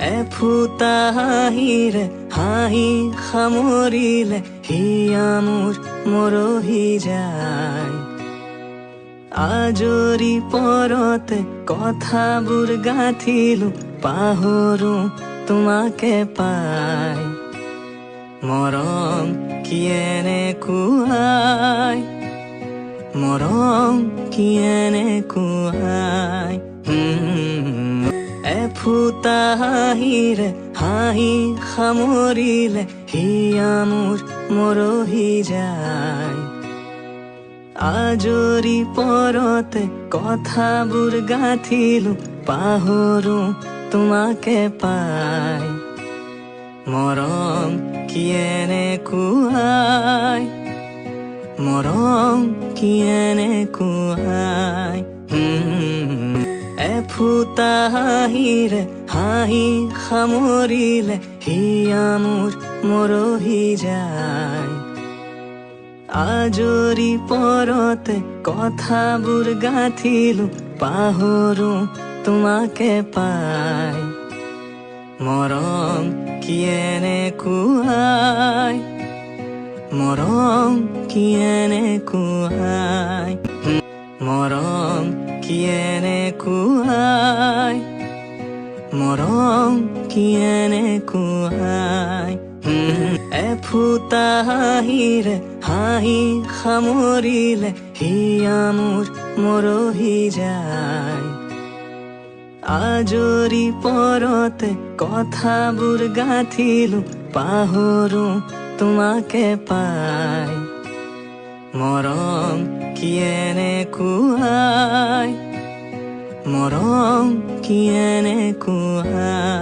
এফুটা হাঁহিৰে হাঁহি সামৰিলে হিয়া মোৰ মৰহি যায়। আজৰি পৰতে কথাবোৰ গাঁঠিলো পাহৰো তোমাকে পাই। মৰম কি এনেকুৱাই, মৰম কি এনেকুৱাই। এফুটা হাঁহিৰে হাঁহি সামৰিলে হিয়া মোৰ মৰহি যায়। আজৰি পৰতে কথাবোৰ গাঁঠিলো পাহৰো তোমাকে পাই। মৰম কি এনেকুৱাই, মৰম কি এনেকুৱাই। এফুটা হাঁহিৰে হাঁহি সামৰিলে হিয়া মোৰ মৰহি যায়। আজৰি পৰতে কথাবোৰ গাঁঠিলো পাহৰো তোমাকে পাই। মৰম কি এনেকুৱাই, মৰম কি এনেকুৱাই। মৰম কি এনেকুৱাই, মৰম কি এনেকুৱাই। এফুটা হাঁহিৰে হাঁহি সামৰিলে হিয়া মোৰ মৰহি যায়। আজৰি পৰতে কথাবোৰ গাঁঠিলো পাহৰো তোমাকে পাই। মৰম কি এনেকুৱাই, মৰম কি এনেকুৱাই।